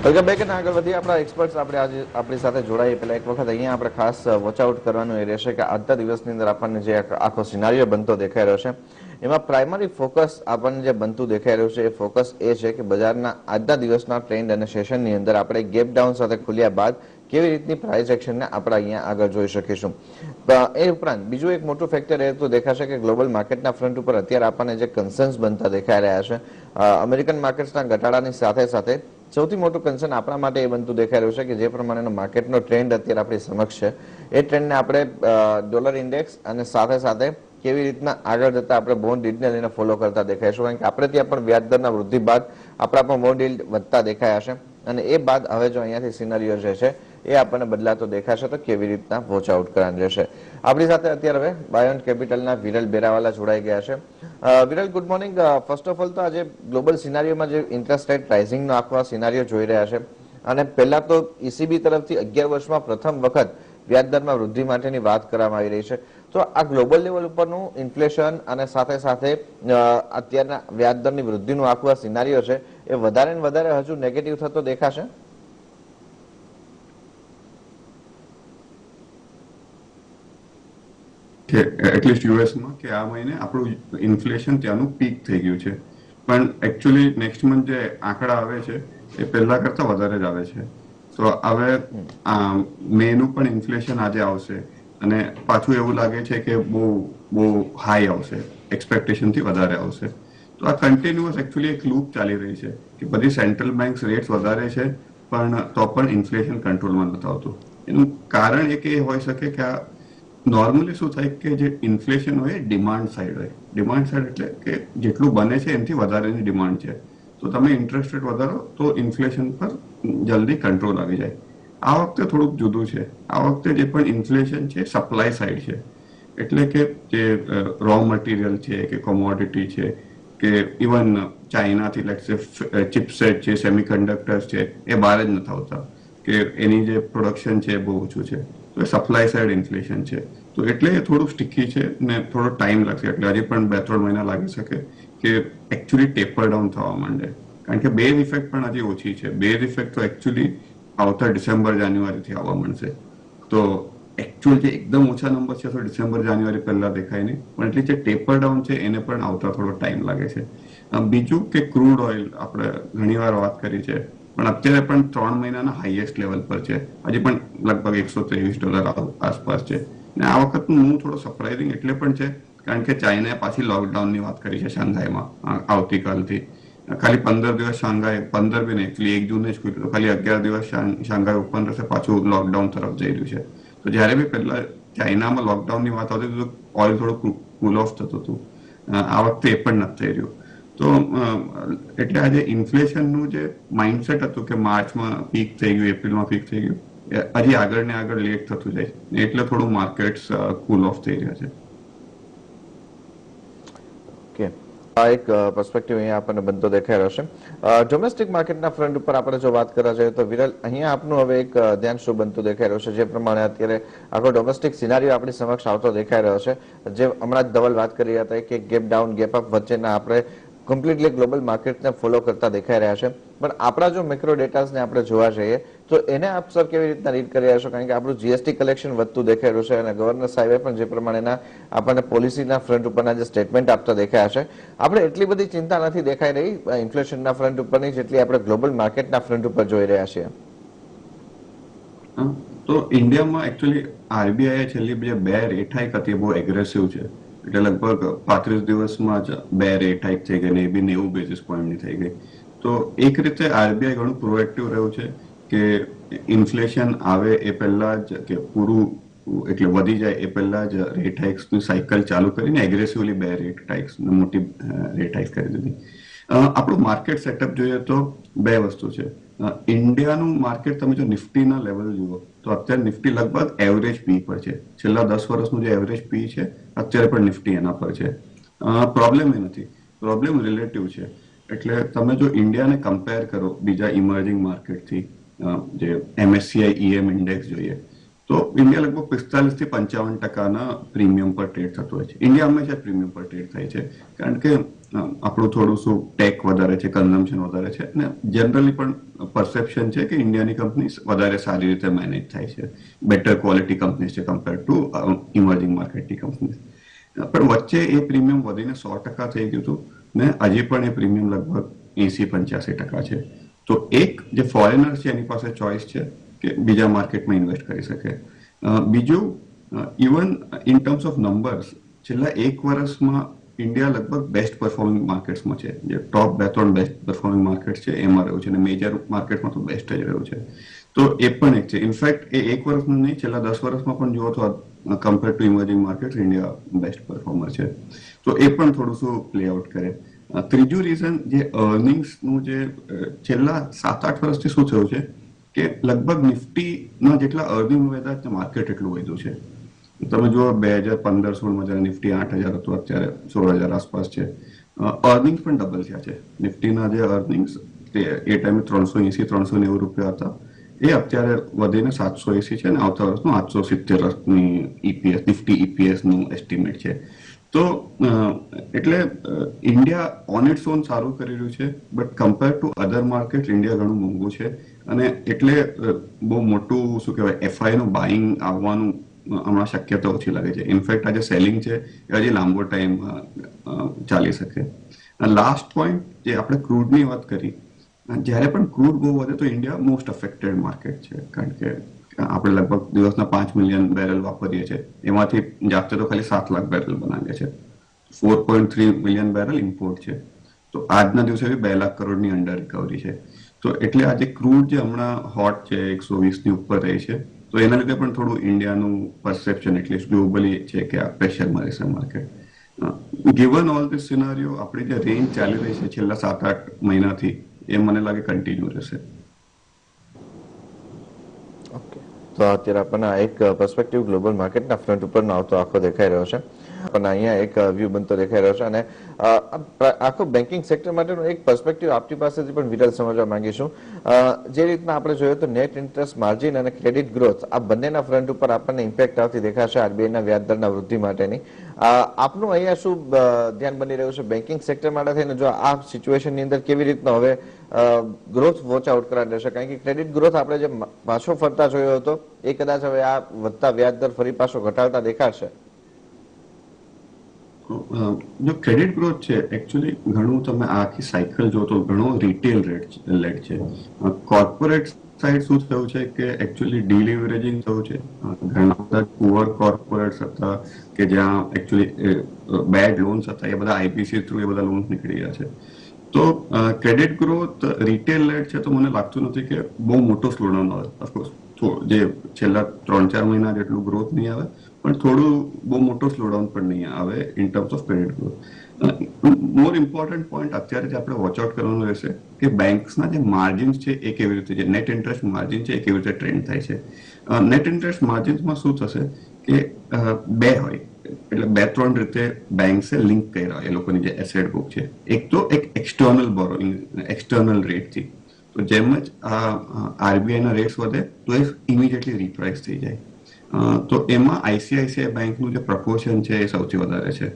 Welcome back. આગળ વધીએ આપણા એક્સપર્ટ્સ આપણે આજે આપણી સાથે જોડાઈએ પહેલા એક વખત અહીંયા આપણે ખાસ વોચ આઉટ કરવાનું એ રહેશે કે આજના દિવસની અંદર આપણને જે આખો સિનારીઓ બનતો દેખાઈ રહ્યો છે એમાં પ્રાઇમરી ફોકસ આપણને જે બનતું દેખાઈ રહ્યું છે એ ફોકસ એ છે કે બજારના આજના દિવસના ટ્રેન્ડ અને સેશનની અંદર આપણે ગેપ ડાઉન સાથે ખુલ્યા બાદ કેવી રીતની પ્રાઇસ એક્શનને આપણે અહીંયા આગળ જોઈ શકીશું. એ ઉપરાંત બીજું એક મોટું ફેક્ટર એ તો દેખાશે કે ગ્લોબલ માર્કેટના ફ્રન્ટ ઉપર અત્યારે આપણને જે કન્સર્ન્સ બનતા દેખાઈ રહ્યા છે અમેરિકન માર્કેટ્સના ઘટાડાની સાથે સાથે સૌથી મોટું કન્સર્ન આપણા માટે એ બનતું દેખાઈ રહ્યું છે કે જે પ્રમાણેનો માર્કેટનો ટ્રેન્ડ અત્યારે આપણી સમક્ષ છે એ ટ્રેન્ડને આપણે ડોલર ઇન્ડેક્સ અને સાથે સાથે કેવી રીતના આગળ જતા આપણે બોન્ડ યીલ્ડને લઈને ફોલો કરતા દેખાઈશું. કારણ કે આપણે ત્યાં પણ વ્યાજદરના વૃદ્ધિ બાદ આપણા પણ બોન્ડ યીલ્ડ વધતા દેખાયા છે અને એ બાદ હવે જો અહીંયાથી સિનારીઓ જે છે એ આપણને બદલાતો દેખાશે તો કેવી રીતના વોચ આઉટ કરવાનું રહેશે. આપણી સાથે અત્યારે હવે બાયોન્ટ કેપિટલના વિરલ બેરાવાલા જોડાઈ ગયા છે. Viral, good morning. First of all તો આજે ગ્લોબલ સિનારીઓમાં જે ઇન્ટરેસ્ટ રેટ રાઇઝિંગનો આખો સિનારીઓ જોઈ રહ્યા છે અને પહેલા તો ECB તરફથી 11 વર્ષમાં પ્રથમ વખત વ્યાજદરમાં વૃદ્ધિ માટેની વાત કરવામાં આવી રહી છે. તો આ ગ્લોબલ લેવલ ઉપરનું ઇન્ફ્લેશન અને સાથે સાથે અત્યારના વ્યાજદરની વૃદ્ધિનું આખું આ સિનારીઓ છે એ વધારે ને વધારે હજુ નેગેટિવ થતો દેખાશે. એટલીસ્ટ યુએસમાં કે આ મહિને આપણું ઇન્ફ્લેશન ત્યાંનું પીક થઈ ગયું છે, પણ એકચ્યુઅલી નેક્સ્ટ મંથ જે આંકડા આવે છે એ પહેલા કરતા વધારે જ આવે છે. તો હવે મેનું પણ ઇન્ફ્લેશન આજે આવશે અને પાછું એવું લાગે છે કે બહુ હાઈ આવશે, એક્સપેક્ટેશનથી વધારે આવશે. તો આ કન્ટિન્યુઅસ એકચ્યુઅલી એક લૂપ ચાલી રહી છે કે બધી સેન્ટ્રલ બેંક્સ રેટ્સ વધારે છે પણ તો પણ ઇન્ફ્લેશન કંટ્રોલમાં નથી આવતું. એનું કારણ એક એ હોઈ શકે કે આ નોર્મલી શું થાય કે જે ઇન્ફ્લેશન હોય ડિમાન્ડ સાઇડ હોય. ડિમાન્ડ સાઇડ એટલે કે જેટલું બને છે એનાથી વધારેની ડિમાન્ડ છે, તો તમે ઇન્ટરેસ્ટ રેટ વધારો તો ઇન્ફ્લેશન પર જલ્દી કંટ્રોલ આવી જાય. આ વખતે થોડુંક જુદું છે. આ વખતે જે પણ ઇન્ફ્લેશન છે સપ્લાય સાઇડ છે, એટલે કે જે રો મટીરિયલ છે કે કોમોડિટી છે કે ઇવન ચાઇનાથી ચિપસેટ છે, સેમિકન્ડક્ટર્સ છે, એ બહાર જ નથી આવતા કે એની જે પ્રોડક્શન છે એ બહુ ઓછું છે. તો એ સપ્લાય સાઇડ ઇન્ફ્લેશન છે. તો એટલે એ થોડું સ્ટિકી છે ને થોડો ટાઈમ લાગશે. એટલે હજી પણ 2-3 મહિના લાગી શકે કે એકચ્યુઅલી ટેપર ડાઉન થવા માંડે, કારણ કે બેઝ ઇફેક્ટ પણ હજી ઓછી છે. બેઝ ઇફેક્ટ તો એકચ્યુઅલી આવતા ડિસેમ્બર જાન્યુઆરીથી આવવા માંડશે. તો એકચ્યુઅલ જે એકદમ ઓછા નંબર છે તો ડિસેમ્બર જાન્યુઆરી પહેલા દેખાય નહીં, પણ એટલી જે ટેપર ડાઉન છે એને પણ આવતા થોડો ટાઈમ લાગે છે. બીજું કે ક્રૂડ ઓઇલ આપણે ઘણીવાર વાત કરી છે, પણ અત્યારે પણ 3 મહિનાના હાઈએસ્ટ લેવલ પર છે. હજી પણ લગભગ $123 આસપાસ છે. ને આ વખતનું હું થોડો સરપ્રાઇઝિંગ એટલે પણ છે કારણ કે ચાઇનાએ પાછી લોકડાઉનની વાત કરી છે શાંઘાઈમાં આવતીકાલથી. ખાલી 15 દિવસ શાંઘાઈ, 15 બી નહીં, એકચ્યુઅલી 1 જૂને જ ખુલ્યું, તો ખાલી 11 દિવસ શાંઘાઈ ઓપન રહેશે, પાછું લોકડાઉન તરફ જઈ રહ્યું છે. તો જ્યારે બી પહેલા ચાઇનામાં લોકડાઉનની વાત આવતી તો ઓઇલ થોડું કુલ ઓફ થતું હતું. આ વખતે એ પણ નથી થઈ રહ્યું. તો એટલે આજે ઇન્ફ્લેશનનું જે માઇન્ડસેટ હતું કે માર્ચમાં પીક થઈ ગયું, એપ્રિલમાં પીક થઈ ગયું, હજી આગળ ને આગળ લેટ થતું જાય, એટલે થોડું માર્કેટ્સ કુલ ઓફ થઈ રહ્યા છે. ઓકે, આ એક પર્સપેક્ટિવ અહીંયા આપણને બનતો દેખાઈ રહ્યો છે. ડોમેસ્ટિક માર્કેટના ફ્રન્ટ ઉપર આપણે જો વાત કરવા જોઈએ તો વિરલ, અહીંયા આપનું હવે એક ધ્યાન શું બનતું દેખાઈ રહ્યું છે? જે પ્રમાણે અત્યારે આખો ડોમેસ્ટિક સિનારીઓ આપણી સમક્ષ આવતો દેખાઈ રહ્યો છે, જે હમણાં જ ધવલ વાત કરી હતા કે ગેપ ડાઉન ગેપ અપ વચ્ચેના આપણે કમ્પ્લીટલી ગ્લોબલ માર્કેટને ફોલો કરતા દેખાઈ રહ્યા છે, પણ આપણા જો મેક્રો ડેટાને આપણે જોવા જઈએ તો એને આપ સર કેવી રીતના રીડ કરી રહ્યા છો? કારણ કે આપણું જીએસટી કલેક્શન વધતું દેખાઈ રહ્યું છે અને ગવર્નર સાહેબે પણ જે પ્રમાણેના આપણને પોલિસીના ફ્રન્ટ ઉપરના જે સ્ટેટમેન્ટ આપતા દેખાયા છે, આપણે એટલી બધી ચિંતા નથી દેખાઈ રહી ઇન્ફ્લેશનના ફ્રન્ટ ઉપરની જેટલી આપણે ગ્લોબલ માર્કેટના ફ્રન્ટ ઉપર જોઈ રહ્યા છીએ. તો ઇન્ડિયામાં એકચ્યુઅલી આરબીઆઈ છેલ્લી જે 2 રેટ હાઇક હતી બહુ એગ્રેસિવ છે. એટલે લગભગ 35 દિવસમાં જ 2 રેટ હાઇક થઈ ગઈ ને એ બી 90 બેસિસ પોઈન્ટની થઈ ગઈ. તો એક રીતે આરબીઆઈ ઘણું પ્રોએક્ટિવ રહ્યું છે કે ઇન્ફ્લેશન આવે એ પહેલા જ કે પૂરું એટલે વધી જાય એ પહેલા જ રેટ હાઇક્સની સાયકલ ચાલુ કરીને એગ્રેસિવલી 2 રેટ હાઇક્સ મોટી રેટ હાઇક કરી દીધી. આપણું માર્કેટ સેટઅપ જોઈએ તો 2 વસ્તુ છે. ઇન્ડિયાનું માર્કેટ તમે જો નિફ્ટીના લેવલ જુઓ તો અત્યારે નિફ્ટી લગભગ એવરેજ પી પર છે. છેલ્લા 10 વર્ષનું જે એવરેજ પી છે અત્યારે પણ નિફ્ટી એના પર છે. પ્રોબ્લેમ એ નથી, પ્રોબ્લેમ રિલેટિવ છે. એટલે તમે જો ઇન્ડિયાને કમ્પેર કરો બીજા ઇમર્જિંગ માર્કેટથી, જે MSCI EM ઇન્ડેક્સ જોઈએ તો ઇન્ડિયા લગભગ 45 થી 55% પ્રીમિયમ પર ટ્રેડ થતું હોય છે. ઇન્ડિયા હંમેશા પ્રીમિયમ પર ટ્રેડ થાય છે, કારણ કે આપણું થોડું શું ટેક વધારે છે, કન્ઝમ્પશન વધારે છે, અને જનરલી પણ પરસેપ્શન છે કે ઇન્ડિયાની કંપનીઝ વધારે સારી રીતે મેનેજ થાય છે, બેટર ક્વોલિટી કંપનીઝ છે કમ્પેર ટુ ઇમર્જિંગ માર્કેટની કંપનીઝ. પણ વચ્ચે એ પ્રીમિયમ વધીને 100% થઈ ગયું હતું, ને હજી પણ એ પ્રીમિયમ લગભગ 80-85% છે. તો એક જે ફોરેનર છે એની પાસે ચોઇસ છે કે બીજા માર્કેટમાં ઇન્વેસ્ટ કરી શકે. બીજું, even in terms of numbers, છેલ્લા એક વર્ષમાં ઇન્ડિયા લગભગ બેસ્ટ પરફોર્મિંગ માર્કેટ્સમાં છે. જે ટોપ 2-3 બેસ્ટ પરફોર્મિંગ માર્કેટ છે એમાં રહ્યું છે, અને મેજર માર્કેટમાં તો બેસ્ટ જ રહ્યું છે. તો એ પણ એક છે. ઇનફેક્ટ એ એક વર્ષનું નહીં, છેલ્લા 10 વર્ષમાં પણ જુઓ તો compare to emerging market India best performer છે. તો એ પણ થોડું શું પ્લે આઉટ કરે. ત્રીજું રીઝન, જે અર્નિંગ્સનું જે છેલ્લા 7-8 વર્ષથી શું થયું છે કે લગભગ નિફ્ટીના જેટલા અર્નિંગ વધ્યા માર્કેટ એટલું વધ્યું છે. તમે જુઓ 2015-16માં જ્યારે નિફ્ટી 8,000 હતું, અત્યારે 16,000 આસપાસ છે. અર્નિંગ્સ પણ ડબલ થયા છે. નિફ્ટીના જે અર્નિંગ્સ એ ટાઈમે 380-390 રૂપિયા હતા, એ અત્યારે વધીને 780 છે, અને આવતા વર્ષનું 870ની ઈપીએસ, નિફ્ટી ઈપીએસ નું એસ્ટિમેટ છે. તો એટલે ઇન્ડિયા ઓન ઇટ્સ ઓન સારું કરી રહ્યું છે, but compare to other market India ઘણું મોંઘું છે, અને એટલે બહુ મોટું શું કહેવાય એફઆઈ નું બાઇંગ આવવાનું હમણાં શક્યતા ઓછી લાગે છે. ઇનફેક્ટ આજે સેલિંગ છે એ હજી લાંબો ટાઈમ ચાલી શકે. લાસ્ટ પોઈન્ટ, જે આપણે ક્રૂડની વાત કરી, જ્યારે પણ ક્રૂડ બહુ વધે તો ઇન્ડિયા મોસ્ટ અફેક્ટેડ માર્કેટ છે, કારણ કે આપણે લગભગ દિવસના 5 મિલિયન બેરલ વાપરીએ છીએ, એમાંથી જાતે તો ખાલી 7 લાખ બેરલ બનાવીએ છીએ. 4.3 મિલિયન બેરલ ઇમ્પોર્ટ છે. તો આજના દિવસે બી 2 લાખ કરોડની અંડર રિકવરી છે. તો એટલે આજે ક્રૂડ જે હમણાં હોટ છે, 120 ની ઉપર રહી છે, તો એના લીધે પણ થોડું ઇન્ડિયાનું પરસેપ્શન એટલીસ્ટ ગ્લોબલી છે કે આ પ્રેશરમાં રહેશે માર્કેટ. ગિવન ઓલ ધીસ સિનારીઓ, આપણી જે રેન્જ ચાલી રહી છે છેલ્લા 7-8 મહિનાથી, એ મને લાગે કન્ટિન્યુ રહેશે. ઓકે, તો અત્યારે આપણને એક પર્સપેક્ટિવ ગ્લોબલ માર્કેટના ફ્રન્ટ ઉપરનો આવતો આખો દેખાઈ રહ્યો છે, પણ અહીંયા એક વ્યૂ બનતો દેખાઈ રહ્યો છે. અને આખો બેન્કિંગ સેક્ટર માટેનો એક પર્સપેક્ટિવ આપણી પાસેથી પણ વિરલ સમજવા માંગીશું. જે રીતના આપણે જોઈએ તો નેટ ઇન્ટરેસ્ટ માર્જિન અને ક્રેડિટ ગ્રોથ, આ બંનેના ફ્રન્ટ ઉપર આપણને ઇમ્પેક્ટ આવતી દેખાશે આરબીઆઈના વ્યાજદરના વૃદ્ધિ માટેની. આપનું અહીંયા શું ધ્યાન બની રહ્યું છે બેન્કિંગ સેક્ટર માટે થઈને? જો આ સિચ્યુએશનની અંદર કેવી રીતના હવે ગ્રોથ વોચ આઉટ કરવા રહેશે? કારણ કે ક્રેડિટ ગ્રોથ આપણે જે પાછો ફરતા જોયો હતો, એ કદાચ હવે આ વધતા વ્યાજ દર ફરી પાછો ઘટાડતા દેખાશે. જો ક્રેડિટ ગ્રોથ છે, એકચ્યુઅલી ઘણું તમે આખી સાયકલ જો તો ઘણો રિટેલ લેડ છે. કોર્પોરેટ સાઇડ શું થયું છે કે એકચ્યુઅલી ડીલિવરેજિંગ થયું છે. ઘણા બધા પુઅર કોર્પોરેટ્સ હતા કે જ્યાં એકચ્યુઅલી બેડ લોન્સ હતા, એ બધા આઈપીસી થ્રુ એ બધા લોન્સ નીકળી ગયા છે. તો ક્રેડિટ ગ્રોથ રિટેલ લેડ છે, તો મને લાગતું નથી કે બહુ મોટો સ્લોડાઉન આવે. ઓફકોર્સ જે છેલ્લા 3-4 મહિના જેટલું ગ્રોથ નહીં આવે, પણ થોડું બહુ મોટો સ્લોડાઉન પણ નહીં આવે in terms of credit growth. More important point અત્યારે જે આપણે વોચ આઉટ કરવાનું રહેશે કે બેંક્સના જે માર્જિન્સ છે એ કેવી રીતે, જે નેટ ઇન્ટરેસ્ટ માર્જિન છે એ કેવી રીતે ટ્રેન્ડ થાય છે. નેટ ઇન્ટરેસ્ટ માર્જિન્સમાં શું થશે કે બે હોય, એટલે 2-3 રીતે બેંક્સે લિંક કર્યા એ લોકોની જે એસેટ બુક છે. એક તો એક એક્સટર્નલ બોરોઇંગ, એક્સટર્નલ રેટથી. તો જેમ જ આરબીઆઈના રેટ્સ વધે તો એ ઇમિડિયેટલી રીપ્રાઇસ થઈ જાય. તો એમાં આઈસીઆઈસીઆઈ બેંકનું જે પ્રપોર્શન છે એ સૌથી વધારે છે.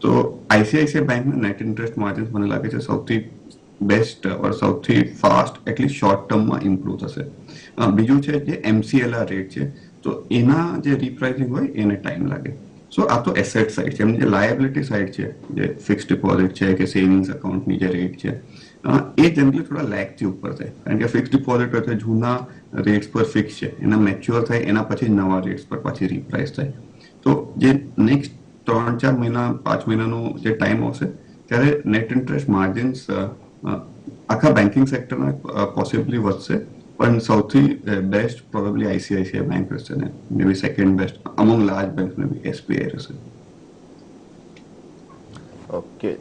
તો આઈસીઆઈસીઆઈ બેંકના નેટ ઇન્ટરેસ્ટ માર્જિન્સ મને લાગે છે સૌથી બેસ્ટ ઓર સૌથી ફાસ્ટ, એટલીસ્ટ શોર્ટ ટર્મમાં ઇમ્પ્રૂવ થશે. બીજું છે જે એમસીએલઆર રેટ છે, તો એના જે રીપ્રાઇસિંગ હોય એને ટાઈમ લાગે. સો આ તો એસેટ સાઇડ છે. એમની જે લાયબિલિટી સાઇડ છે, જે ફિક્સ ડિપોઝિટ છે કે સેવિંગ્સ એકાઉન્ટની જે રેટ છે, એ જનરલી થોડા લેગથી ઉપર થાય, કારણ કે ફિક્સ ડિપોઝિટ હોય તો જૂના રેટ્સ પર ફિક્સ છે, એના મેચ્યોર થાય એના પછી નવા રેટ્સ પર પાછી રીપ્રાઇસ થાય. તો જે નેક્સ્ટ 3-4 મહિના 5 મહિનાનો જે ટાઈમ આવશે, ત્યારે નેટ ઇન્ટરેસ્ટ માર્જિન્સ આખા બેન્કિંગ સેક્ટરના પોસિબલી વધશે, પણ સૌથી બેસ્ટ પ્રોબેબલી આઈસીઆઈસીઆઈ બેંક રહેશે, ને may be second best among large banks may be SBI રહેશે. ઓકે,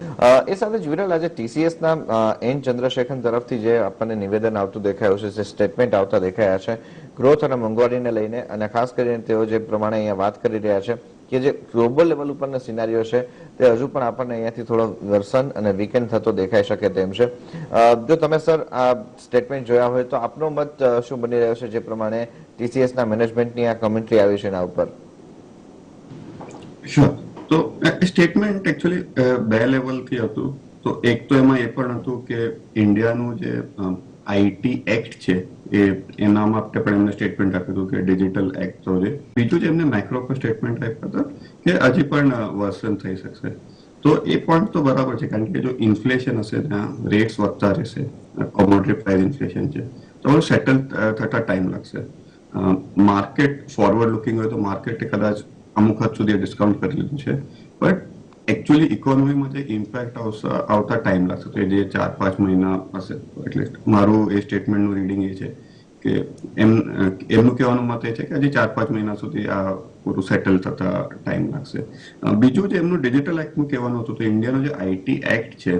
એ સાથે જ વિરલ, આજે ટીસીએસના એન ચંદ્રશેખરન તરફથી જે આપણને નિવેદન આવતું દેખાયું છે, જે સ્ટેટમેન્ટ આવતા દેખાયા છે ગ્રોથ અને મોંઘવારીને લઈને, અને ખાસ કરીને તેઓ જે પ્રમાણે અહીંયા વાત કરી રહ્યા છે કે જે ગ્લોબલ લેવલ ઉપરના સિનારીઓ છે તે હજુ પણ આપણને અહીંયાથી થોડો વર્સન અને વીકેન્ડ થતો દેખાઈ શકે તેમ છે. જો તમે સર આ સ્ટેટમેન્ટ જોયા હોય તો આપનો મત શું બની રહ્યો છે, જે પ્રમાણે TCS ના મેનેજમેન્ટની આ કમેન્ટ્રી આવી છે એના ઉપર? શ્યોર. તો સ્ટેટમેન્ટ એકચ્યુઅલી બે લેવલથી હતું. તો એક તો એમાં એ પણ હતું કે ઇન્ડિયાનું જે IT એક્ટ છે એના માટે પણ એમને સ્ટેટમેન્ટ આપ્યું હતું કે ડિજિટલ એક્ટ તો છે. બીજું જે એમને માઇક્રો પર સ્ટેટમેન્ટ આપ્યું હતું કે હજી પણ વર્ઝન થઈ શકશે. તો એ પોઈન્ટ તો બરાબર છે, કારણ કે જો ઇન્ફ્લેશન હશે ત્યાં રેટ્સ વધતા રહેશે, કોમોડિટી પ્રાઇસ ઇન્ફ્લેશન છે, તો સેટલ થતા ટાઈમ લાગશે. માર્કેટ ફોરવર્ડ લુકિંગ હોય તો માર્કેટે કદાચ અમુક હદ સુધી ડિસ્કાઉન્ટ કરી લીધું છે, બટ એકચ્યુઅલી ઇકોનોમીમાં જે ઇમ્પેક્ટ આવતા ટાઈમ લાગશે, તો એ જે 4-5 મહિના હશે. એટલે મારું એ સ્ટેટમેન્ટનું રીડિંગ એ છે કે એમનું કહેવાનું મત એ છે કે હજી 4-5 મહિના સુધી આ પૂરું સેટલ થતા ટાઈમ લાગશે. બીજું જે એમનું ડિજિટલ એક્ટનું કહેવાનું હતું, તો ઇન્ડિયાનો જે IT એક્ટ છે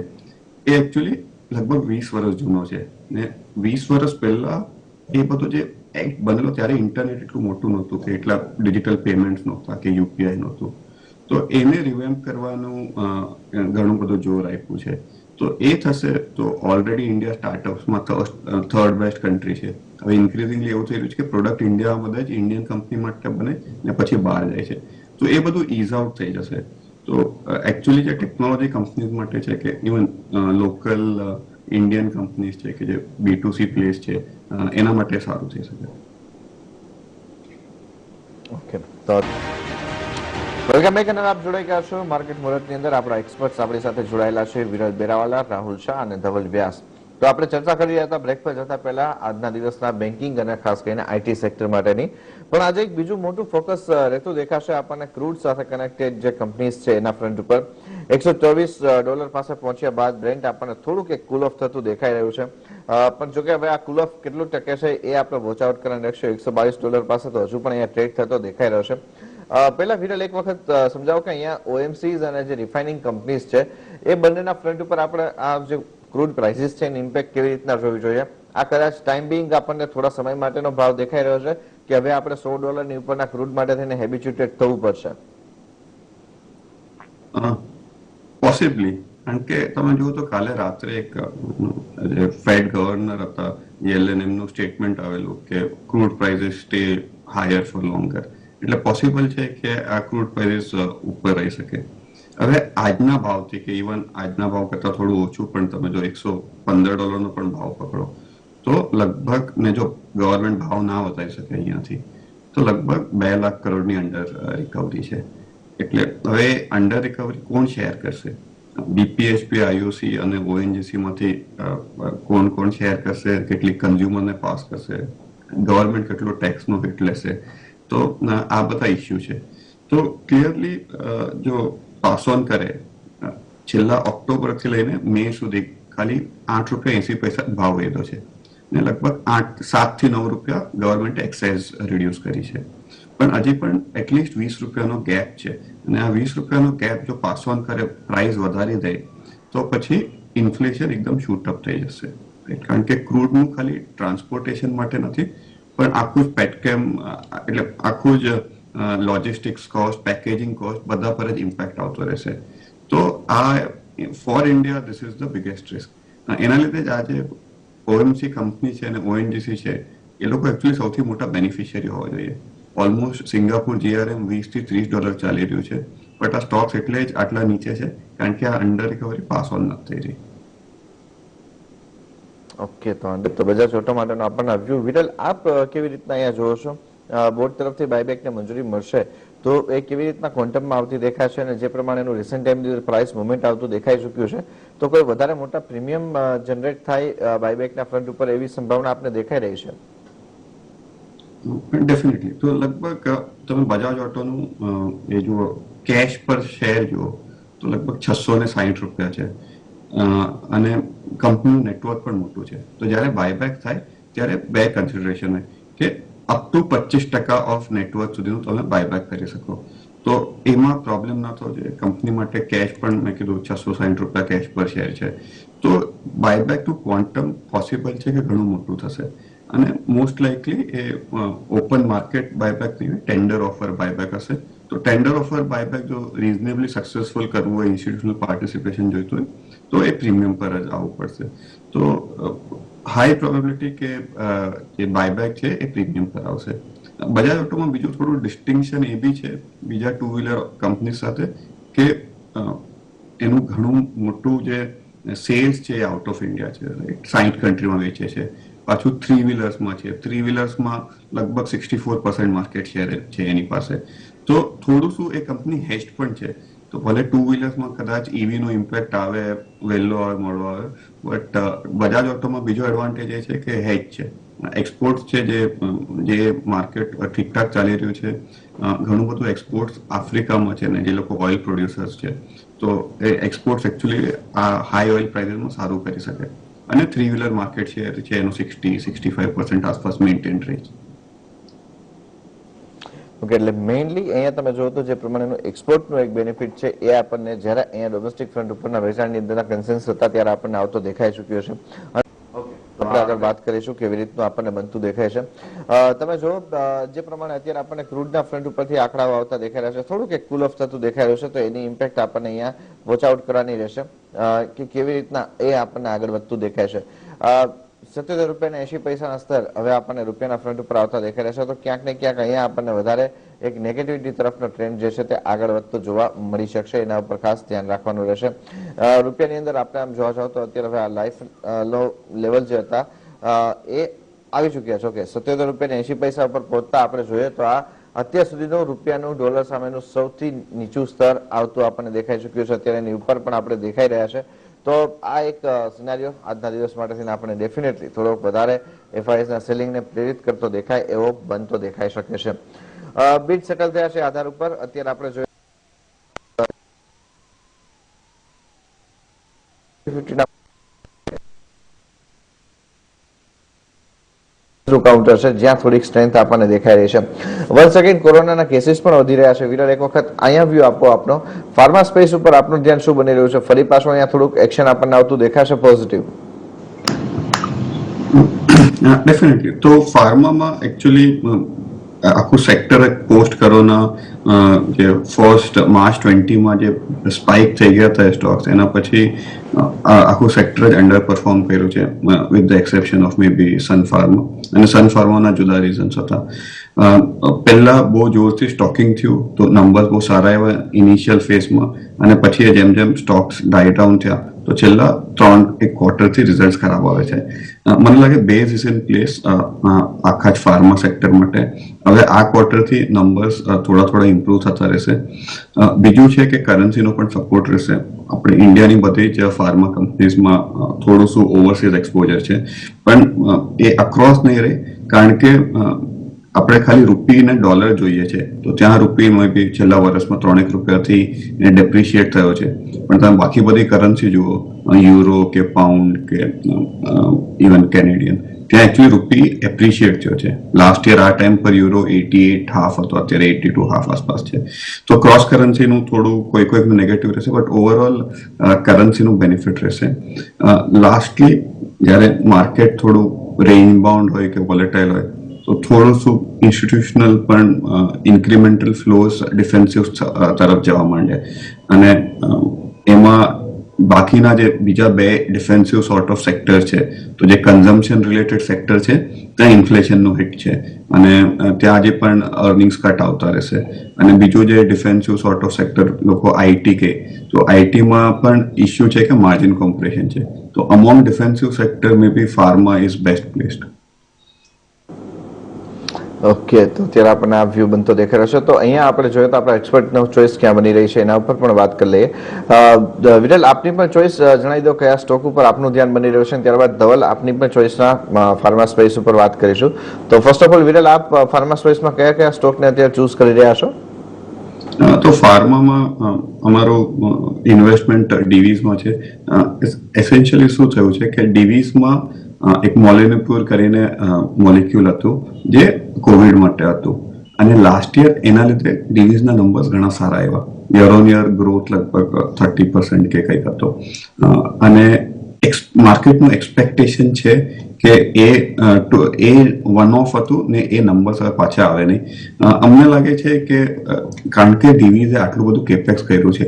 એ એકચ્યુઅલી લગભગ 20 વર્ષ જૂનો છે, ને 20 વર્ષ પહેલા એ બધો જે એક્ટ બનેલો ત્યારે ઇન્ટરનેટ એટલું મોટું નહોતું કે એટલા ડિજિટલ પેમેન્ટ નહોતા કે UPI નહોતું. તો એને રિવેમ્પ કરવાનું ઘણું બધું જોર આપ્યું છે. તો એ થશે તો ઓલરેડી ઇન્ડિયા સ્ટાર્ટઅપ્સમાં થર્ડ બેસ્ટ કન્ટ્રી છે. હવે ઇન્ક્રીઝિંગલી એવું થઈ રહ્યું છે કે પ્રોડક્ટ ઇન્ડિયામાં બધા જ ઇન્ડિયન કંપની માટે બને ને પછી બહાર જાય છે. તો એ બધું ઇઝ આઉટ થઈ જશે. તો એકચ્યુઅલી જે ટેકનોલોજી કંપનીઝ માટે છે કે ઇવન લોકલ ઇન્ડિયન કંપનીઝ છે કે જે B2C પ્લેસ છે એના માટે સારું થઈ શકે. ઓકે, તો વેલકમ બેક. અને આપ જોડાઈ ગયા છો માર્કેટ મુહૂર્તની અંદર. આપણા એક્સપર્ટ્સ આપણી સાથે જોડાયેલા છે, વિરલ બેરાવાલા, રાહુલ શાહ અને ધવલ વ્યાસ. તો આપણે ચર્ચા કરી રહ્યા હતા બ્રેક પર જતા પહેલા આજના દિવસના બેન્કિંગ અને ખાસ કરીને IT સેક્ટર માટેની. પણ આજે એક બીજું મોટું ફોકસ રહેતું દેખાશે આપણને ક્રૂડ સાથે કનેક્ટેડ જે કંપનીઝ છે એના ફ્રન્ટ ઉપર. $124 પાસે પહોંચ્યા બાદ બ્રેન્ટ આપણને થોડુંક એક કુલ ઓફ થતું દેખાઈ રહ્યું છે. પણ જોકે હવે આ કુલ ઓફ કેટલું ટકે છે એ આપણે વોચ આઉટ કરવાનું રહેશે. $122 પાસે તો હજુ પણ અહીંયા ટ્રેડ થતો દેખાઈ રહ્યો છે. પહેલા વિરલ એક વખત સમજાવો કે અહીંયા OMCs અને જે રિફાઇનિંગ કંપનીઝ છે એ બંનેના ફ્રન્ટ ઉપર આપણે આ જે ક્રૂડ પ્રાઇસીસ છે એની ઇમ્પેક્ટ કેવી રીતના જોવી જોઈએ? આ કદાચ ટાઈમ બિંગ આપણને થોડા સમય માટેનો ભાવ દેખાઈ રહ્યો છે કે હવે આપણે $100 ઉપરના ક્રૂડ માટે થઈને હેબિચ્યુટેડ થવું પડશે? પોસિબલી, કારણ કે તમે જુઓ તો કાલે રાત્રે એક જે ફેડ ગવર્નર હતા યેલેન, એમનું સ્ટેટમેન્ટ આવેલું કે crude prices stay higher for longer. એટલે પોસિબલ છે કે આ ક્રૂડ પ્રાઇસીસ ઉપર રહી શકે. હવે આજના ભાવથી કે ઇવન આજના ભાવ કરતાં થોડું ઓછું પણ તમે જો $115 પણ ભાવ પકડો તો લગભગ, ને જો ગવર્મેન્ટ ભાવ ના વધારી શકે અહીંયાથી, તો લગભગ 2 લાખ કરોડની અંડર રિકવરી છે. એટલે હવે અંડર રિકવરી કોણ શેર કરશે? BPSP, IOC અને ONGC માંથી કોણ શેર કરશે? કેટલી કન્ઝ્યુમરને પાસ કરશે? ગવર્મેન્ટ કેટલો ટેક્સનો હિટ લેશે? તો આ બધા ઇસ્યુ છે. તો ક્લિયરલી જો પાસ ઓન કરે, છેલ્લા ઓક્ટોબરથી લઈને મે સુધી ખાલી ₹8.80 ભાવ વધ્યો છે, ને લગભગ 7 થી 9 રૂપિયા ગવર્મેન્ટે એક્સાઇઝ રિડ્યુસ કરી છે. પણ હજી પણ એટલીસ્ટ ₹20 ગેપ છે, અને આ ₹20 ગેપ જો પાસ ઓન કરે, પ્રાઇસ વધારી દે, તો પછી ઇન્ફ્લેશન એકદમ શૂટઅપ થઈ જશે. કારણ કે ક્રૂડનું ખાલી ટ્રાન્સપોર્ટેશન માટે નથી, પણ આખું જ પેટકેમ, એટલે આખું જ લોજિસ્ટિક્સ કોસ્ટ, પેકેજિંગ કોસ્ટ, બધા પર જ ઇમ્પેક્ટ આવતો રહેશે. તો આ for India this is the biggest risk. એના લીધે જ આજે OMC કંપની છે અને ONGC છે એ લોકો એકચ્યુઅલી સૌથી મોટા બેનિફિશિયરી હોવા જોઈએ. ઓલમોસ્ટ સિંગાપુર GRM $20 થી $30 ચાલી રહ્યું છે, બટ આ સ્ટોક્સ એટલે જ આટલા નીચે છે કારણ કે આ અંડર રિકવરી પાસ ઓન નથી થઈ રહી. ઓકે, તો બજાર ચોટો માટેનો આપણને વ્યૂ. વિરલ, આપ કેવી રીતના અહીંયા જોવો છો? બોર્ડ તરફથી બાયબેકને મંજૂરી મળશે તો એ કેવી રીતના ક્વોન્ટમમાં આવતી દેખાય છે, અને જે પ્રમાણેનું રિસન્ટ ટાઈમની પ્રાઇસ મુવમેન્ટ આવતું દેખાઈ ચૂક્યું છે, તો કોઈ વધારે મોટા પ્રીમિયમ જનરેટ થાય બાયબેકના ફ્રન્ટ ઉપર એવી સંભાવના આપને દેખાઈ રહી છે? ડેફિનેટલી. તો લગભગ તમે બજાજ ઓટોનું એ જુઓ, કેશ પર શેર જુઓ તો લગભગ ₹660 છે, અને કંપનીનું નેટવર્ક પણ મોટું છે. તો જ્યારે બાયબેક થાય ત્યારે બે કન્સિડરેશન હોય કે અપ ટુ 25% ઓફ નેટવર્ક સુધીનું તમે બાયબેક કરી શકો. તો એમાં પ્રોબ્લેમ ના થવો જોઈએ. કંપની માટે કેશ પણ, મેં કીધું, ₹660 કેશ પર શેર છે. તો બાયબેકનું ક્વોન્ટમ પોસિબલ છે કે ઘણું મોટું થશે, અને મોસ્ટ લાઇકલી એ ઓપન માર્કેટ બાયબેક નહીં, ટેન્ડર ઓફર બાયબેક હશે. તો ટેન્ડર ઓફર બાયબેક જો રિઝનેબલી સક્સેસફુલ કરવું હોય, ઇન્સ્ટિટ્યુશનલ પાર્ટિસિપેશન જોઈતું હોય તો એ પ્રીમિયમ પર જ આવવું પડશે. તો હાઈ પ્રોબેબિલિટી કે જે બાયબેક છે એ પ્રીમિયમ પર આવશે. બજાજ ઓટોમાં બીજું થોડું ડિસ્ટિંક્શન એ બી છે બીજા ટુ વ્હીલર કંપની સાથે કે એનું ઘણું મોટું જે સેલ્સ છે આઉટ ઓફ ઇન્ડિયા છે, રાઈટ, 60 કન્ટ્રીમાં વેચે છે. પાછું થ્રી વ્હીલર્સમાં છે, થ્રી વ્હીલર્સમાં લગભગ 64% માર્કેટ શેર છે એની પાસે. તો થોડું શું એ કંપની હેસ્ટ પણ છે. તો ભલે ટુ વ્હીલર્સમાં કદાચ ઈવી નો ઇમ્પેક્ટ આવે, વહેલો આવે મોડો આવે, બટ બજાજ ઓટોમાં બીજો એડવાન્ટેજ એ છે કે હેજ છે, એક્સપોર્ટ છે, જે માર્કેટ ઠીકઠાક ચાલી રહ્યું છે. ઘણું બધું એક્સપોર્ટ આફ્રિકામાં છે ને જે લોકો ઓઇલ પ્રોડ્યુસર્સ છે, તો એ એક્સપોર્ટ્સ એકચ્યુઅલી આ હાઈ ઓઇલ પ્રાઇસમાં સારું કરી શકે. અને થ્રી વ્હીલર માર્કેટ શેર છે એનું 60-65% આસપાસ મેન્ટેન રહે છે. ઓકે, એટલે મેઇનલી અહીંયા તમે જો તો જે પ્રમાણેનું એક્સપોર્ટનું એક બેનિફિટ છે એ આપણને જ્યારે અહીંયા ડોમેસ્ટિક ફ્રન્ટ ઉપરના વેચાણની અંદરના કન્સેન્સ હતા ત્યારે આપણને આવતો દેખાઈ ચૂક્યો છે. આપણે આગળ વાત કરીશું કેવી રીતનું આપણને બનતું દેખાય છે. તમે જો જે પ્રમાણે અત્યારે આપણને ક્રૂડના ફ્રન્ટ ઉપરથી આંકડાઓ આવતા દેખાઈ રહ્યા છે, થોડુંક એક કુલ ઓફ થતું દેખાઈ રહ્યું છે, તો એની ઇમ્પેક્ટ આપણને અહીંયા વોચ આઉટ કરવાની રહેશે કે કેવી રીતના એ આપણને આગળ વધતું દેખાય છે. 77 રૂપિયા 80 પૈસાના સ્તર હવે આપણને રૂપિયાના ફ્રન્ટ ઉપર આવતા દેખાઈ રહ્યા છે, તો ક્યાંક ને ક્યાંક અહીંયા આપણને વધારે એક નેગેટિવિટી તરફનો ટ્રેન્ડ જે છે તે આગળ વધતો જોવા મળી શકશે. એના ઉપર ખાસ ધ્યાન રાખવાનું રહેશે. રૂપિયાની અંદર આપણે આમ જોવા જાવ તો અત્યારે હવે આ લાઈફ લો લેવલ જે હતા એ આવી ચૂક્યા છે. ઓકે, 77 રૂપિયા 80 પૈસા ઉપર પહોંચતા આપણે જોઈએ તો આ અત્યાર સુધીનું રૂપિયાનું ડોલર સામેનું સૌથી નીચું સ્તર આવતું આપણને દેખાઈ ચૂક્યું છે. અત્યારે એની ઉપર પણ આપણે દેખાઈ રહ્યા છે. તો આ એક સિનારીઓ આજના દિવસ માટે આપણે ડેફિનેટલી થોડોક વધારે એફઆઈએસ ના સેલિંગને પ્રેરિત કરતો દેખાય એવો બનતો દેખાઈ શકે છે. બીટ સેટલ થયા છે આધાર ઉપર અત્યારે આપણે જોઈએ કાઉન્ટર છે જ્યાં થોડીક સ્ટ્રેન્થ આપણને દેખાઈ રહી છે. વન સેકન્ડ કોરોનાના કેસીસ પણ વધી રહ્યા છે. વિરલ, એક વખત અહીંયા વ્યૂ આપો આપનો ફાર્મા સ્પેસ ઉપર આપનું ધ્યાન શું બની રહ્યું છે? ફરી પાછું અહીંયા થોડુંક એક્શન આપણને આવતું દેખાશે પોઝિટિવ? ડેફિનેટલી. તો ફાર્મામાં એકચ્યુઅલી આખું સેક્ટર પોસ્ટ કોરોના જે ફર્સ્ટ માર્ચ 20માં જે સ્પાઇક થઈ ગયા હતા સ્ટોક્સ, એના પછી આખું સેક્ટર જ અંડર પરફોર્મ કર્યું છે with the exception of maybe Sun Pharma. અને સન ફાર્માના જુદા રીઝન્સ હતા. પહેલા બહુ જોરથી સ્ટોકિંગ થયું તો નંબર્સ બહુ સારા આવ્યા ઇનિશિયલ ફેઝમાં, અને પછી જેમ જેમ સ્ટોક્સ ડાય ડાઉન થયા તો છેલ્લા 3-1 ક્વાર્ટરથી રિઝલ્ટ ખરાબ આવે છે. મને લાગે બેઝ ઇઝ ઇન પ્લેસ આખા જ ફાર્મા સેક્ટર માટે. હવે આ ક્વાર્ટરથી નંબર્સ થોડા ઇમ્પ્રુવ થતા રહેશે. બીજું છે કે કરન્સીનો પણ સપોર્ટ રહેશે. આપણે ઇન્ડિયાની બધી જ ફાર્મા કંપનીઝમાં થોડું શું ઓવરસીઝ એક્સપોઝર છે, પણ એ અક્રોસ નહીં રહે, કારણ કે આપણે ખાલી રૂપી ને ડોલર જોઈએ છે તો ત્યાં રૂપીમાં બી છેલ્લા વર્ષમાં 3 રૂપિયાથી ડેપ્રિશિએટ થયો છે. પણ તમે બાકી બધી કરન્સી જુઓ, યુરો કે પાઉન્ડ કે ઇવન કેનેડિયન, ત્યાં એકચ્યુઅલી રૂપી એપ્રિશિએટ થયો છે. લાસ્ટ યર આ ટાઈમ પર યુરો 88.5 હતો, અત્યારે 82.5 આસપાસ છે. તો ક્રોસ કરન્સીનું થોડું કોઈ નેગેટિવ રહેશે, બટ ઓવરઓલ કરન્સીનું બેનિફિટ રહેશે. લાસ્ટલી જ્યારે માર્કેટ થોડું રેન્જ બાઉન્ડ હોય કે વોલેટાઇલ હોય તો થોડું શું ઇન્સ્ટિટ્યુશનલ પણ ઇન્ક્રીમેન્ટલ ફ્લોઝ ડિફેન્સિવ તરફ જવા માંડે, અને એમાં બાકીના જે બીજા બે ડિફેન્સિવ સોર્ટ ઓફ સેક્ટર છે, તો જે કન્ઝમ્પશન રિલેટેડ સેક્ટર છે ત્યાં ઇન્ફ્લેશનનું હિટ છે અને ત્યાં જે પણ અર્નિંગ્સ કટ આવતા રહેશે. અને બીજું જે ડિફેન્સિવ સોર્ટ ઓફ સેક્ટર લોકો આઈટી કે, તો આઈટીમાં પણ ઇસ્યુ છે કે માર્જિન કોમ્પ્રેશન છે. તો among defensive sector maybe pharma is best placed. Okay, તો ત્યારે આપણને આ વ્યૂ બનતો દેખાઈ રહ્યો છે. તો અહીંયા આપણે જોઈએ તો આપણા એક્સપર્ટનો ચોઈસ ક્યાં બની રહી છે એના ઉપર પણ વાત કરી લઈએ. વિરલ, આપની પણ ચોઈસ જણાવી દો કયા સ્ટોક ઉપર આપનું ધ્યાન બની રહ્યું છે. ત્યારબાદ ધવલ, આપની પણ ચોઈસના ફાર્મા સ્પેસ ઉપર વાત કરીશું. તો ફર્સ્ટ ઓફ ઓલ વિરલ, આપ ફાર્મા સ્પેસમાં કયા સ્ટોકને અત્યારે ચૂઝ કરી રહ્યા છો? તો ફાર્મામાં અમારું ઇન્વેસ્ટમેન્ટ ડીવીઝમાં છે. એસેન્શિયલી શું થયું છે કે ડીવીઝમાં એક મોલિન્યુપુર કરીને મોલિક્યુલ હતું જે કોવિડ માટે હતું, અને લાસ્ટ યર એના લીધે ડીવીઝના નંબર્સ ઘણા સારા આવ્યા. યર ઓન યર ગ્રોથ લગભગ 30% કે કંઈક હતો. અને માર્કેટનું એક્સપેક્ટેશન છે કે એ વન ઓફ હતું ને એ નંબર્સ હવે પાછા આવે નહીં. અમને લાગે છે કે કારણ કે ડીવીઝે આટલું બધું કેપેક્સ કર્યું છે,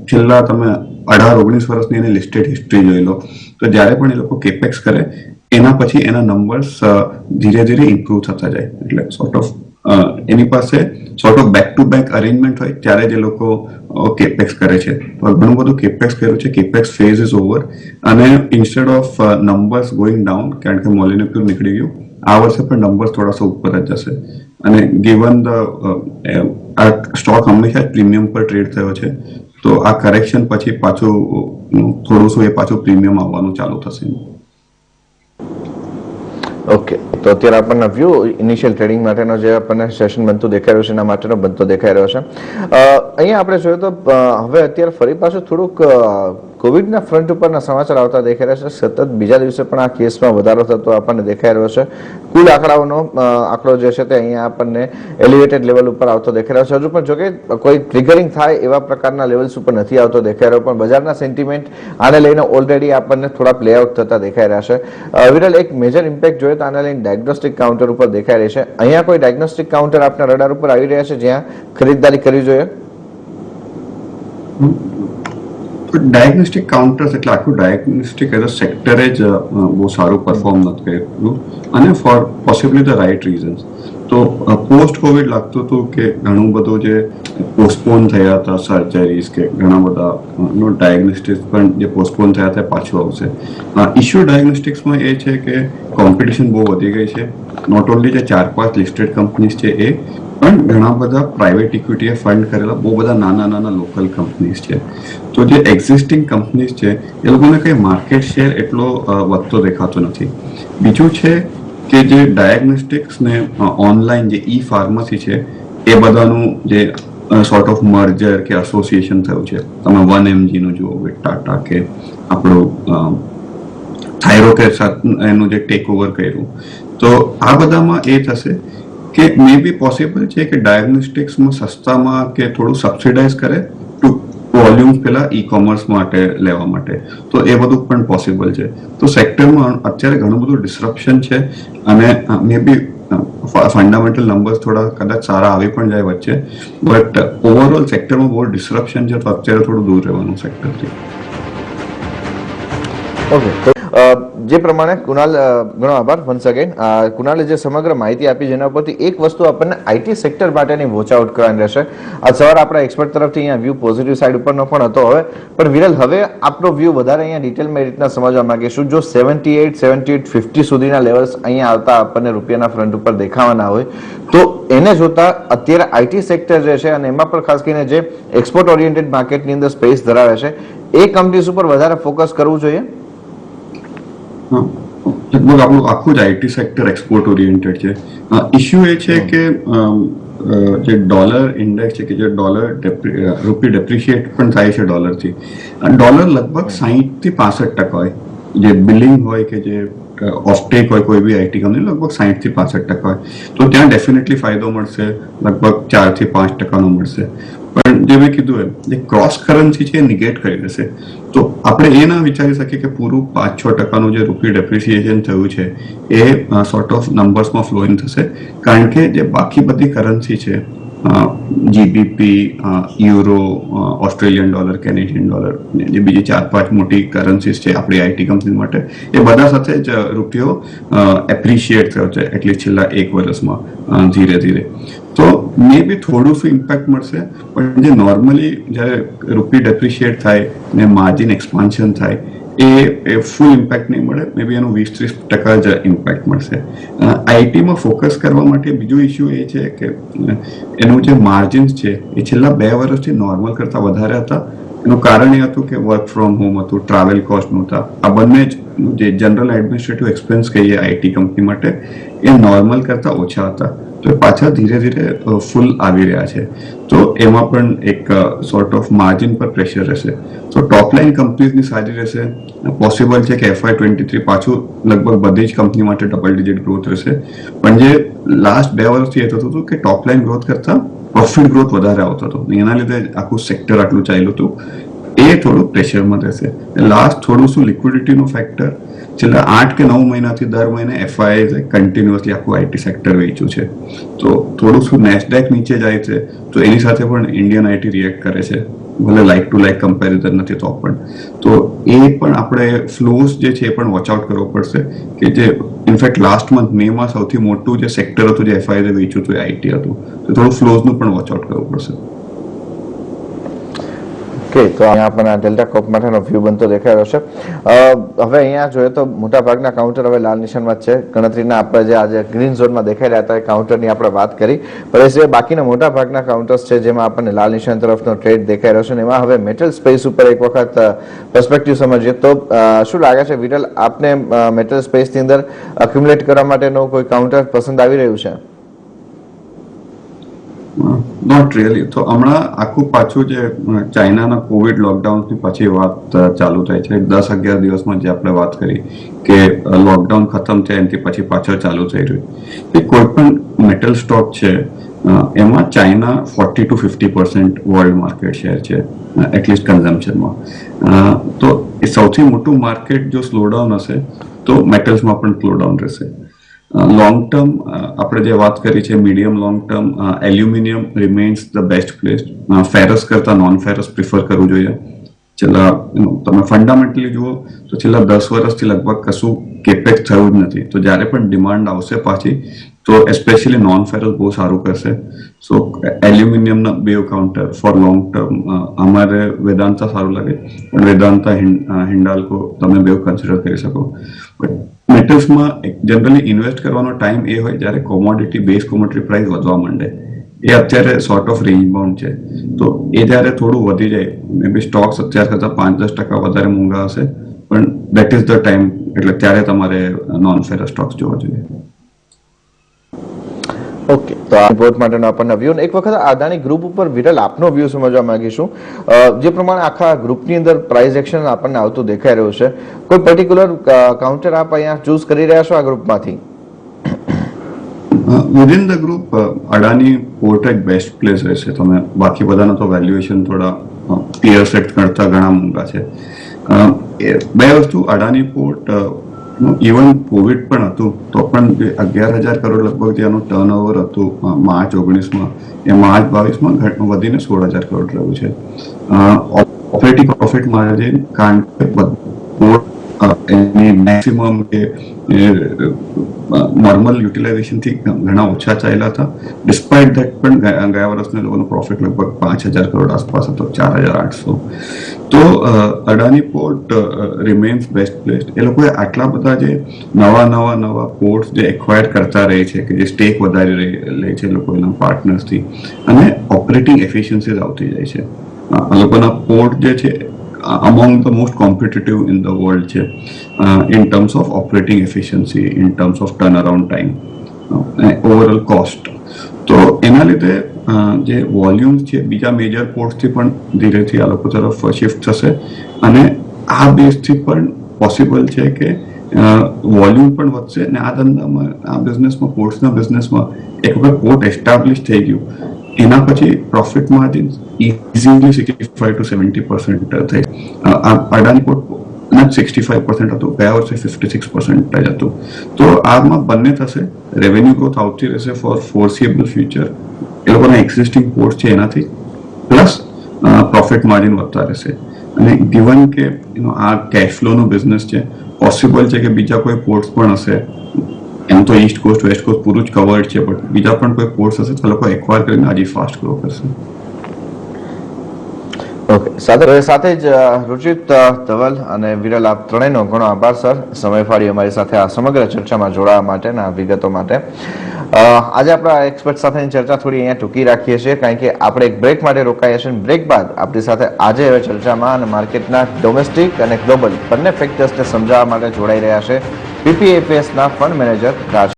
છેલ્લા તમે 18-19 વર્ષની એની લિસ્ટેડ હિસ્ટ્રી જોઈ લો, તો જ્યારે પણ એ લોકો કેપેક્સ કરે એના પછી એના નંબર્સ ધીરે ધીરે ઇમ્પ્રુવ થતા જાય. એટલે સોર્ટ ઓફ એની પાસે sort of back to back arrangement હોય ત્યારે જ એ લોકો કેપેક્સ કરે છે. તો ઘણું બધું કેપેક્સ કર્યું છે, કેપેક્સ ફેઝ ઇઝ ઓવર, અને instead of numbers going down, કારણ કે મોલિનોક્યુલ નીકળી ગયું, આ વર્ષે પણ નંબર્સ થોડા ઉપર જ જશે. અને ગિવન ધ આ સ્ટોક હંમેશા જ પ્રીમિયમ પર ટ્રેડ થયો છે, તો આ કરેક્શન પછી પાછું થોડું એ પાછું પ્રીમિયમ આવવાનું ચાલુ થશે. ઓકે, તો અત્યારે આપણને વ્યૂ ઇનિશિયલ ટ્રેડિંગ માટેનો જે આપણને સેશન બનતું દેખાઈ રહ્યું છે એના માટેનો બનતો દેખાઈ રહ્યો છે. અહીંયા આપણે જોઈએ તો હવે અત્યારે ફરી પાછું થોડુંક કોવિડના ફ્રન્ટ ઉપરના સમાચાર આવતા દેખાઈ રહ્યા છે. સતત બીજા દિવસે પણ આ કેસમાં વધારો થતો આપણને દેખાઈ રહ્યો છે. કુલ આંકડાઓનો આંકડો જે છે તે અહીંયા આપણને એલિવેટેડ લેવલ ઉપર આવતો દેખાઈ રહ્યો છે. હજુ પણ જોકે કોઈ ટ્રિગરિંગ થાય એવા પ્રકારના લેવલ્સ ઉપર નથી આવતો દેખાઈ રહ્યો, પણ બજારના સેન્ટિમેન્ટ આને લઈને ઓલરેડી આપણને થોડા પ્લે આઉટ થતા દેખાઈ રહ્યા છે. વિરલ, એક મેજર ઇમ્પેક્ટ જોઈએ તો આને લઈને ડાયગ્નોસ્ટિક કાઉન્ટર ઉપર દેખાઈ રહી છે. અહીંયા કોઈ ડાયગ્નોસ્ટિક કાઉન્ટર આપના રડાર ઉપર આવી રહ્યા છે જ્યાં ખરીદદારી કરવી જોઈએ? ડાયગ્નોસ્ટિક કાઉન્ટર્સ એટલે આખું ડાયગ્નોસ્ટિક એઝ અ સેક્ટરે જ બહુ સારું પરફોર્મ નથી કર્યું, અને for possibly the right reasons. તો પોસ્ટ કોવિડ લાગતું હતું કે ઘણું બધું જે પોસ્ટપોન થયા હતા સર્જરીઝ કે ઘણા બધા ડાયગ્નોસ્ટિક્સ પણ જે પોસ્ટપોન થયા હતા પાછું આવશે. ઇશ્યુ ડાયગ્નોસ્ટિક્સમાં એ છે કે કોમ્પિટિશન બહુ વધી ગઈ છે. નોટ ઓનલી જે 4-5 લિસ્ટેડ કંપનીઝ છે એ, પણ ઘણા બધા પ્રાઇવેટ ઇક્વિટીએ ફંડ કરેલા બહુ બધા નાના લોકલ કંપનીઝ છે. તો જે એક્ઝિસ્ટિંગ કંપનીઝ છે એ લોકોને કંઈ માર્કેટ શેર એટલો વધતો દેખાતો નથી. બીજું છે કે જે ડાયગ્નોસ્ટિક્સ ને ઓનલાઈન જે ઈ ફાર્મસી છે એ બધાનું જે સોર્ટ ઓફ મર્જર કે એસોસિએશન થયું છે. તમે 1mg નું જુઓ, ટાટા કે આપણું થાઇરોકેર એનું જે ટેક ઓવર કર્યું, તો આ બધામાં એ થશે કે મે બી પોસિબલ છે કે ડાયગ્નોસ્ટિક્સમાં સસ્તામાં કે થોડું સબસિડાઇઝ કરે ટુ વોલ્યુમ્સ પેલા ઈ કોમર્સ માટે લેવા માટે, તો એ બધું પણ પોસિબલ છે. તો સેક્ટરમાં અત્યારે ઘણું બધું ડિસ્રપ્શન છે, અને મે બી ફંડામેન્ટલ નંબર્સ થોડા કદાચ સારા આવી પણ જાય વચ્ચે, બટ ઓવરઓલ સેક્ટરમાં બહુ ડિસ્રપ્શન છે, તો અત્યારે થોડું દૂર રહેવાનું સેક્ટરથી. ઓકે, જે પ્રમાણે કુણાલ, ઘણો આભાર વન્સ અગેન. કુણાલે જે સમગ્ર માહિતી આપી જેના પરથી એક વસ્તુ આપણને આઈટી સેક્ટર માટેની વોચ આઉટ કરવાની રહેશે. આ સવાર આપણા એક્સપર્ટ તરફથી અહીંયા વ્યૂ પોઝિટિવ સાઈડ ઉપરનો પણ હતો. હવે પણ વિરલ, હવે આપણો વ્યૂ વધારે અહીંયા ડિટેલમાં એ રીતના સમજવા માંગીશું. જો 78-50 સુધીના લેવલ્સ અહીંયા આવતા આપણને રૂપિયાના ફ્રન્ટ ઉપર દેખાવાના હોય, તો એને જોતા અત્યારે આઈટી સેક્ટર જે છે, અને એમાં પણ ખાસ કરીને જે એક્સપોર્ટ ઓરિએન્ટેડ માર્કેટની અંદર સ્પેસ ધરાવે છે, એ કંપનીઝ ઉપર વધારે ફોકસ કરવું જોઈએ. લગભગ આપણું આખું જ આઈટી સેક્ટર એક્સપોર્ટ ઓરિએન્ટેડ છે. ઇશ્યુ એ છે કે જે ડોલર ઇન્ડેક્સ છે, કે જે રૂપી ડેપ્રિશિએટ પણ થાય છે ડોલરથી. ડોલર લગભગ 60-65% હોય, જે બિલિંગ હોય કે જે ઓફટેક હોય કોઈ બી આઈટી કંપની, લગભગ 60-65% હોય. તો ત્યાં ડેફિનેટલી ફાયદો મળશે, લગભગ 4-5% મળશે. પણ જે મેં કીધું એમ, જે ક્રોસ કરન્સી છે એ નિગેટ કરી દેશે. તો આપણે એ ના વિચારી શકીએ કે પૂરું 5-6% જે રૂપી ડેપ્રિસિએશન થયું છે એ સોર્ટ ઓફ નંબર્સમાં ફ્લોઈંગ થશે, કારણ કે જે બાકી બધી કરન્સી છે, GBP, euro, Australian dollar, Canadian dollar, જે બીજી 4-5 મોટી કરન્સીઝ છે આપણી આઈટી કંપની માટે, એ બધા સાથે જ રૂપિયો એપ્રિશિએટ થયો છે એટલીસ્ટ છેલ્લા 1 વર્ષમાં ધીરે ધીરે. તો મે બી થોડું શું ઇમ્પેક્ટ મળશે, પણ જે નોર્મલી જ્યારે રૂપી ડેપ્રિશિએટ થાય ને માર્જિન એક્સપાન્શન થાય એ ફૂલ ઇમ્પેક્ટ નહીં મળે. મે બી એનું 20-30% જ ઇમ્પેક્ટ મળશે. આઈટીમાં ફોકસ કરવા માટે બીજું ઇશ્યુ એ છે કે એનું જે માર્જિન્સ છે એ છેલ્લા 2 વર્ષથી નોર્મલ કરતાં વધારે હતા. એનું કારણ એ હતું કે વર્ક ફ્રોમ હોમ હતું, ટ્રાવેલ કોસ્ટ નહોતા. આ બંને જ જે જનરલ એડમિનિસ્ટ્રેટિવ એક્સપેન્સ કહીએ આઈટી કંપની માટે, એ નોર્મલ કરતાં ઓછા હતા. તો પાછા ધીરે ધીરે ફૂલ આવી રહ્યા છે. તો એમાં પણ એક સોર્ટ ઓફ માર્જિન પર પ્રેશર રહેશે. તો ટોપ લાઇન કંપનીઝની સારી રહેશે. પોસિબલ છે કે FY23 પાછું લગભગ બધી જ કંપની માટે ડબલ ડિજિટ ગ્રોથ રહેશે. પણ જે લાસ્ટ 2 વર્ષથી એ થતું હતું કે ટોપ લાઇન ગ્રોથ કરતાં પ્રોફિટ ગ્રોથ વધારે આવતો હતો, એના લીધે આખું સેક્ટર આટલું ચાલ્યું હતું. એ થોડું પ્રેશરમાં રહેશે. લાસ્ટ થોડું શું લિક્વિડિટીનું ફેક્ટર છેલ્લા 8 કે 9 મહિનાથી દર મહિને FII કન્ટિન્યુઅસલી આખું આઈટી સેક્ટર વેચ્યું છે. તો થોડું શું નેસ્ડેક નીચે જાય છે તો એની સાથે પણ ઇન્ડિયન આઈટી રિએક્ટ કરે છે, ભલે લાઈક ટુ લાઈક કમ્પેરિઝન નથી તો પણ. તો એ પણ આપણે ફ્લોઝ જે છે એ પણ વોચ આઉટ કરવો પડશે કે જે ઇનફેક્ટ લાસ્ટ મંથ મેમાં સૌથી મોટું જે સેક્ટર હતું જે FII વેચ્યું હતું એ આઈટી હતું. તો થોડું ફ્લોઝનું પણ વોચ આઉટ કરવું પડશે. ઓકે, તો અહીંયા આપણને ડેલ્ટા કોપ માટેનો વ્યૂ બનતો દેખાઈ રહ્યો છે. હવે અહીંયા જોઈએ તો મોટા ભાગના કાઉન્ટર હવે લાલ નિશાનમાં જ છે. ગણતરીના આપણે જે આજે ગ્રીન ઝોનમાં દેખાઈ રહ્યા હતા એ કાઉન્ટરની આપણે વાત કરી, પણ એ બાકીના મોટા ભાગના કાઉન્ટર્સ છે જેમાં આપણને લાલ નિશાન તરફનો ટ્રેડ દેખાઈ રહ્યો છે અને એમાં હવે મેટલ સ્પેસ ઉપર એક વખત પર્સપેક્ટિવ સમજીએ તો શું લાગે છે વિરલ, આપને મેટલ સ્પેસની અંદર એક્યુમ્યુલેટ કરવા માટેનો કોઈ કાઉન્ટર પસંદ આવી રહ્યું છે? Not really. તો હમણાં આખું પાછું જે ચાઇનાના કોવિડ લોકડાઉનની પછી વાત ચાલુ થાય છે, 10-11 દિવસમાં જે આપણે વાત કરી કે લોકડાઉન ખતમ થયા એનાથી પછી પાછળ ચાલુ થઈ રહ્યું કે કોઈ પણ મેટલ સ્ટોક છે એમાં ચાઇના 40-50% વર્લ્ડ માર્કેટ શેર છે, એટલીસ્ટ કન્ઝમ્પશનમાં. તો એ સૌથી મોટું માર્કેટ જો સ્લોડાઉન હશે તો મેટલ્સમાં પણ સ્લોડાઉન રહેશે. લોંગ ટર્મ આપણે જે વાત કરી છે, medium long term aluminium remains the best place. Ferrous કરતા નોન ફેરસ પ્રિફર કરવું જોઈએ. છેલ્લા તમે ફંડામેન્ટલી જુઓ તો છેલ્લા 10 વર્ષથી લગભગ કશું કેપેક્સ થયું જ નથી. તો જ્યારે પણ ડિમાન્ડ આવશે પાછી તો એસ્પેશિયલી નોન ફેરસ બહુ સારું કરશે. સો એલ્યુમિનિયમના બે કાઉન્ટર ફોર લોંગ ટર્મ અમારે વેદાંતા સારું લાગે, પણ વેદાંતા હિન્ડાલ્કો તમે બે કન્સિડર કરી શકો. મેટલ્સમાં જનરલી ઇન્વેસ્ટ કરવાનો ટાઈમ એ હોય જ્યારે કોમોડિટી બેઝ કોમોડિટી પ્રાઇસ વધવા માંડે. એ અત્યારે સોર્ટ ઓફ રેન્જ બાઉન્ડ છે. તો એ જ્યારે થોડું વધી જાય, મે બી સ્ટોક્સ અત્યાર કરતાં 5-10% વધારે મોંઘા હશે, પણ દેટ ઇઝ ધ ટાઈમ, એટલે ત્યારે તમારે નોન ફેરસ સ્ટોક્સ જોવા જોઈએ. ઓકે, તો આ રિપોર્ટ માટેનો આપણને વ્યૂ. એક વખત અદાણી ગ્રુપ ઉપર વિરલ આપનો વ્યૂ સમજવા માંગીશું. જે પ્રમાણે આખા ગ્રુપની અંદર પ્રાઇસ એક્શન આપણને આવતું દેખાઈ રહ્યું છે, કોઈ પર્ટિક્યુલર કાઉન્ટર આપ અહીંયા ચૂઝ કરી રહ્યા છો આ ગ્રુપમાંથી? Within the group Adani port એક બેસ્ટ પ્લેસ રહેશે. તમે બાકી બધાના તો વેલ્યુએશન થોડા પીઅર સેટ કરતા ઘણા મોંઘા છે. બે વસ્તુ, અડાની પોર્ટ ઇવન કોવિડ પણ હતું તો પણ 11,000 કરોડ લગભગ જે એનું ટર્નઓવર હતું માર્ચ 19માં, એ માર્ચ 22માં વધીને 16,000 કરોડ રહ્યું છે. ઓપરેટિંગ પ્રોફિટ માર્જિન કારણ કે એની મેક્સિમમ કે નોર્મલ યુટિલાઇઝેશનથી ઘણા ઓછા ચાલ્યા હતા. ડિસ્પાઇટ ધેટ પણ ગયા વર્ષના લોકોનો પ્રોફિટ લગભગ 5,000 કરોડ આસપાસ હતો, 4,800. તો Adani port remains best place. એ લોકોએ આટલા બધા જે નવા પોર્ટ્સ જે એક્વાયર કરતા રહે છે, કે જે સ્ટેક વધારી લે છે લોકો એના પાર્ટનર્સથી, અને ઓપરેટિંગ એફિશિયન્સીઝ આવતી જાય છે. આ લોકોના પોર્ટ જે છે among the most competitive in the world છે in terms of operating efficiency, in terms of turnaround time, overall cost. તો એના લીધે જે વોલ્યુમ્સ છે બીજા મેજર પોર્ટ્સથી પણ ધીરેથી આ લોકો તરફ શિફ્ટ થશે, અને આ બેઝથી પણ પોસિબલ છે કે વોલ્યુમ પણ વધશે. અને આ ધંધામાં, આ બિઝનેસમાં, પોર્ટ્સના બિઝનેસમાં એક વખત પોર્ટ એસ્ટાબ્લિશ થઈ ગયું એના પછી પ્રોફિટ માર્જિન ઇઝીલી 65-70% થઈ. અડાની પોર્ટ 65% હતું, ગયા વર્ષે 56% જ હતું. તો આમાં બંને થશે. રેવન્યુ ગ્રોથ આવતી રહેશે ફોર ફોરસિએબલ ફ્યુચર. એ લોકોના એક્ઝિસ્ટિંગ પોર્ટ છે એનાથી, પ્લસ પ્રોફિટ માર્જિન વધતા રહેશે. અને ગિવન કે આ કેશ ફ્લોનું બિઝનેસ છે, પોસિબલ છે કે બીજા કોઈ પોર્ટ્સ પણ હશે. એમ તો ઈસ્ટ કોસ્ટ વેસ્ટ કોસ્ટ પૂરું જ કવર્ડ છે, પણ બીજા પણ કોઈ પોર્ટ્સ હશે તો લોકો એક્વાયર કરીને હજી ફાસ્ટ ગ્રો કરશે. ઓકે, સાથે જ રુચિત, ધવલ અને વિરલ, આપ ત્રણેયનો ઘણો આભાર સર, સમય ફાળી અમારી સાથે આ સમગ્ર ચર્ચામાં જોડાવા માટે અને આ વિગતો માટે. આજે આપણા એક્સપર્ટ સાથેની ચર્ચા થોડી અહીંયા ટૂંકી રાખીએ છીએ, કારણ કે આપણે એક બ્રેક માટે રોકાયા છીએ. બ્રેક બાદ આપણી સાથે આજે હવે ચર્ચામાં અને માર્કેટના ડોમેસ્ટિક અને ગ્લોબલ બંને ફેક્ટર્સને સમજાવવા માટે જોડાઈ રહ્યા છે PPFAS ના ફંડ મેનેજર રાજ.